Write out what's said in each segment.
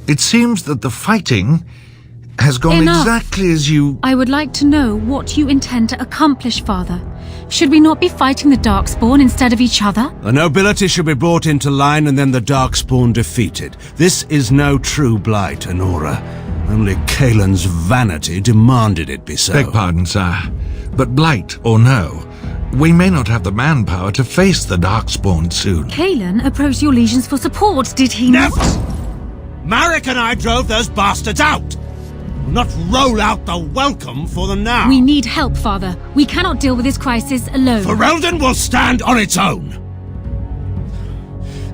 It seems that the fighting has gone Enough. exactly as you... I would like to know what you intend to accomplish, Father. Should we not be fighting the Darkspawn instead of each other? The nobility should be brought into line and then the Darkspawn defeated. This is no true blight, Anora. Only Kaelin's vanity demanded it be so. Beg pardon, sire. But blight or no, we may not have the manpower to face the Darkspawn soon. Kaelin approached your legions for support, did he not? Never! Marek and I drove those bastards out! We'll not roll out the welcome for them now. We need help, Father. We cannot deal with this crisis alone. Ferelden will stand on its own!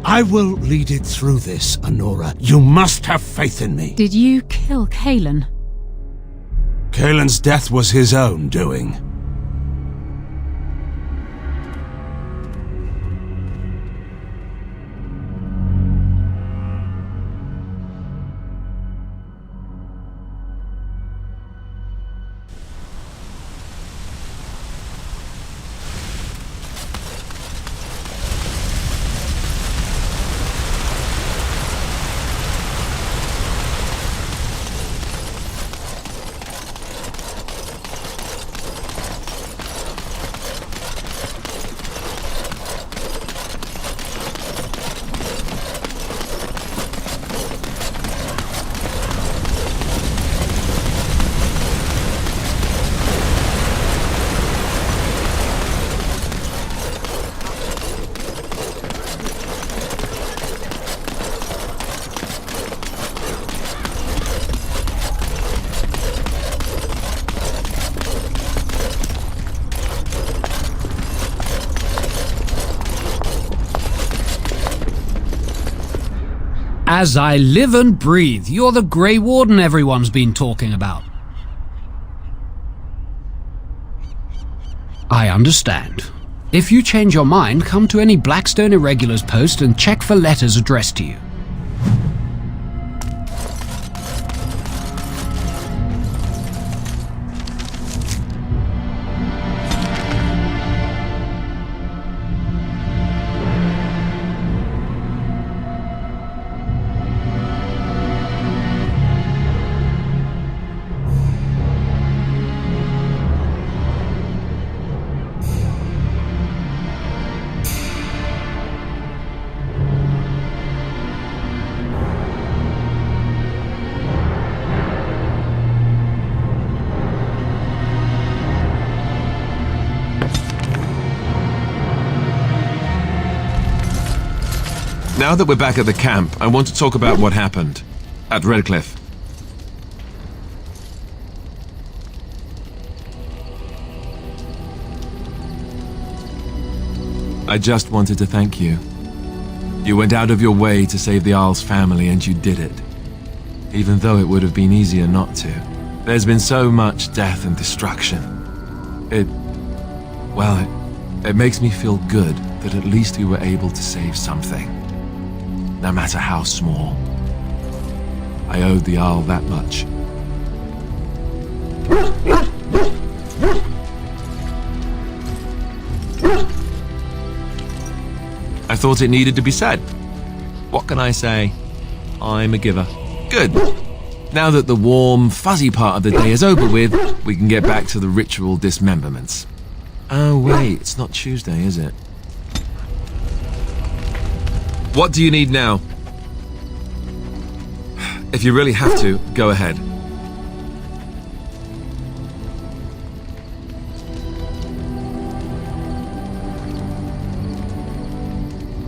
I will lead it through this, Anora. You must have faith in me. Did you kill Kaelin? Kaelin's death was his own doing. As I live and breathe, you're the Grey Warden everyone's been talking about. I understand. If you change your mind, come to any Blackstone Irregulars post and check for letters addressed to you. Now that we're back at the camp, I want to talk about what happened at Redcliffe. I just wanted to thank you. You went out of your way to save the Isle's family, and you did it. Even though it would have been easier not to. There's been so much death and destruction. It makes me feel good that at least we were able to save something. No matter how small. I owed the Isle that much. I thought it needed to be said. What can I say? I'm a giver. Good. Now that the warm, fuzzy part of the day is over with, we can get back to the ritual dismemberments. Oh wait, it's not Tuesday, is it? What do you need now? If you really have to, go ahead.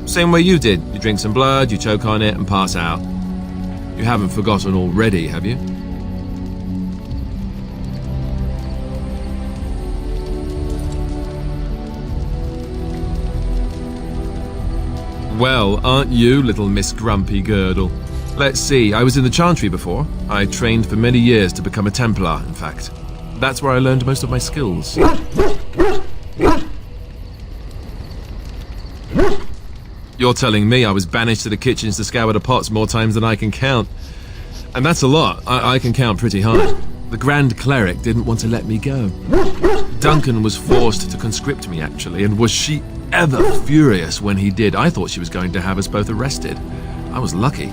Same way you did. You drink some blood, you choke on it, and pass out. You haven't forgotten already, have you? Well, aren't you, little Miss Grumpy Girdle? Let's see, I was in the Chantry before. I trained for many years to become a Templar, in fact. That's where I learned most of my skills. You're telling me I was banished to the kitchens to scour the pots more times than I can count. And that's a lot. I can count pretty high. The Grand Cleric didn't want to let me go. Duncan was forced to conscript me, actually, and was she ever furious when he did. I thought she was going to have us both arrested. I was lucky.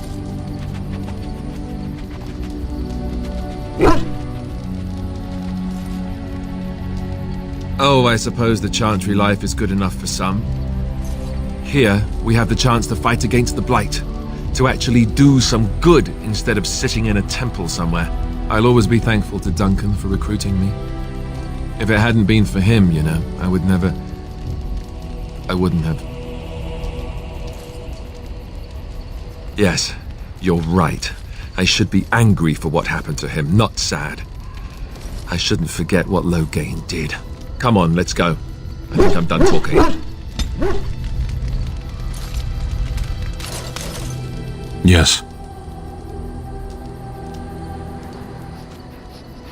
Oh, I suppose the Chantry life is good enough for some. Here, we have the chance to fight against the Blight, to actually do some good instead of sitting in a temple somewhere. I'll always be thankful to Duncan for recruiting me. If it hadn't been for him, you know, I wouldn't have. Yes, you're right. I should be angry for what happened to him, not sad. I shouldn't forget what Loghain did. Come on, let's go. I think I'm done talking. Yes.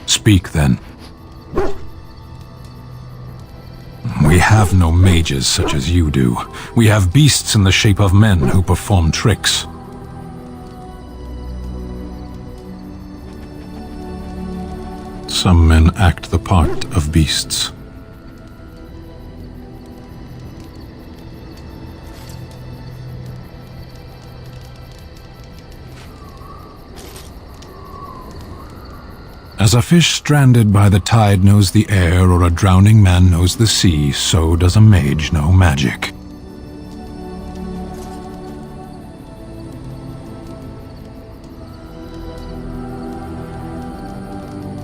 Speak, then. We have no mages such as you do. We have beasts in the shape of men who perform tricks. Some men act the part of beasts. As a fish stranded by the tide knows the air, or a drowning man knows the sea, so does a mage know magic.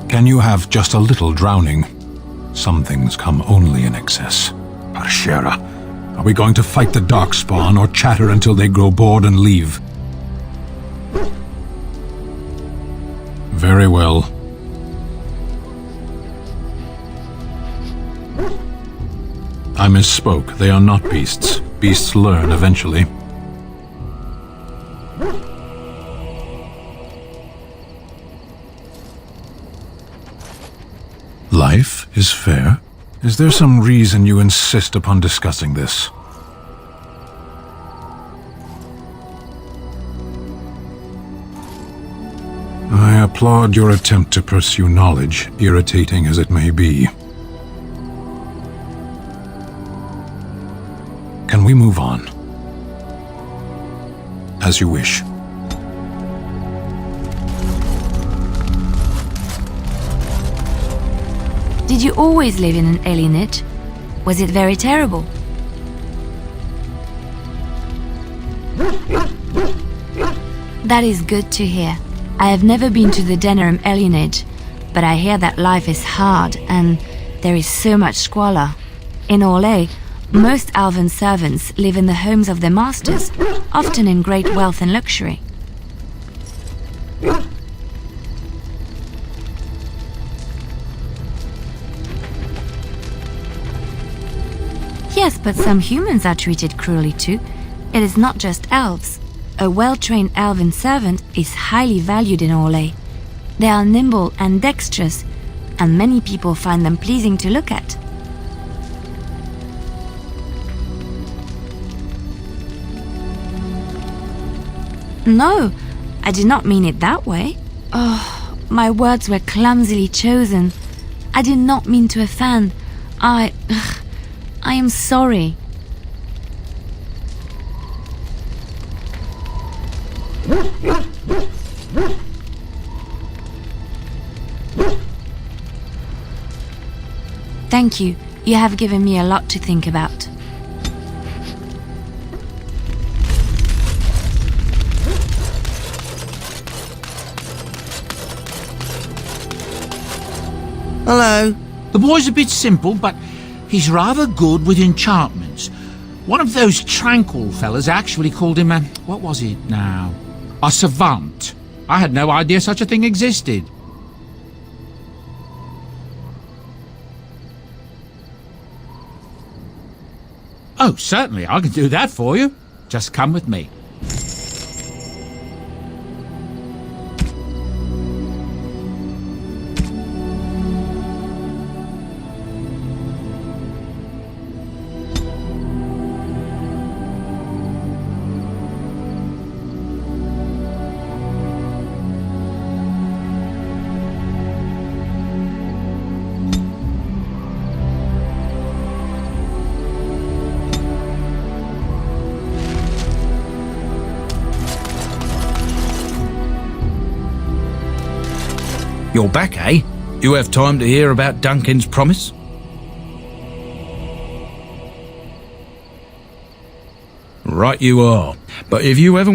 Can you have just a little drowning? Some things come only in excess. Parshera, are we going to fight the Darkspawn, or chatter until they grow bored and leave? Very well. I misspoke. They are not beasts. Beasts learn eventually. Life is fair? Is there some reason you insist upon discussing this? I applaud your attempt to pursue knowledge, irritating as it may be. Can we move on? As you wish. Did you always live in an alienage? Was it very terrible? That is good to hear. I have never been to the Denerim alienage, but I hear that life is hard and there is so much squalor. In Orlais, most Alvan servants live in the homes of their masters, often in great wealth and luxury. Yes, but some humans are treated cruelly too. It is not just elves. A well-trained elven servant is highly valued in Orlais. They are nimble and dexterous, and many people find them pleasing to look at. No, I did not mean it that way. Oh, my words were clumsily chosen. I did not mean to offend. I am sorry. Thank you. You have given me a lot to think about. Hello. The boy's a bit simple, but he's rather good with enchantments. One of those tranquil fellas actually called him what was it now? A savant. I had no idea such a thing existed. Oh, certainly, I can do that for you. Just come with me. You're back, eh? You have time to hear about Duncan's promise? Right you are. But if you ever...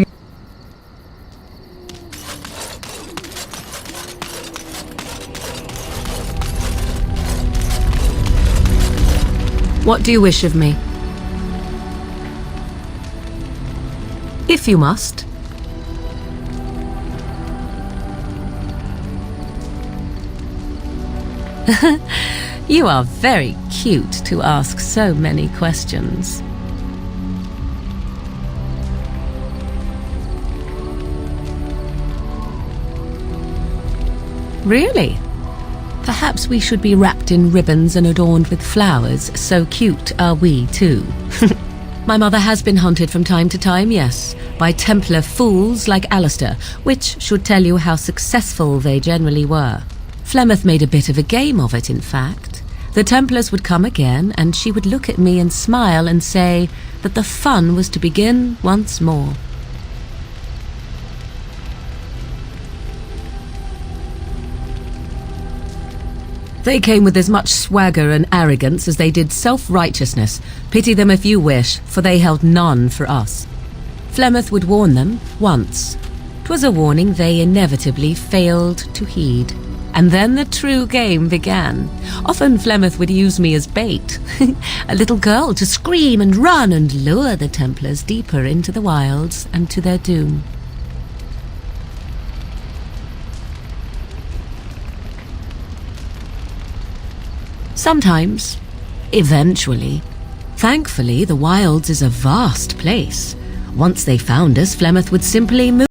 What do you wish of me? If you must. You are very cute to ask so many questions. Really? Perhaps we should be wrapped in ribbons and adorned with flowers, so cute are we too. My mother has been hunted from time to time, yes, by Templar fools like Alistair, which should tell you how successful they generally were. Flemeth made a bit of a game of it, in fact. The Templars would come again, and she would look at me and smile and say that the fun was to begin once more. They came with as much swagger and arrogance as they did self-righteousness. Pity them if you wish, for they held none for us. Flemeth would warn them once. 'Twas a warning they inevitably failed to heed. And then the true game began. Often Flemeth would use me as bait. A little girl to scream and run and lure the Templars deeper into the wilds and to their doom. Sometimes, eventually. Thankfully, the wilds is a vast place. Once they found us, Flemeth would simply move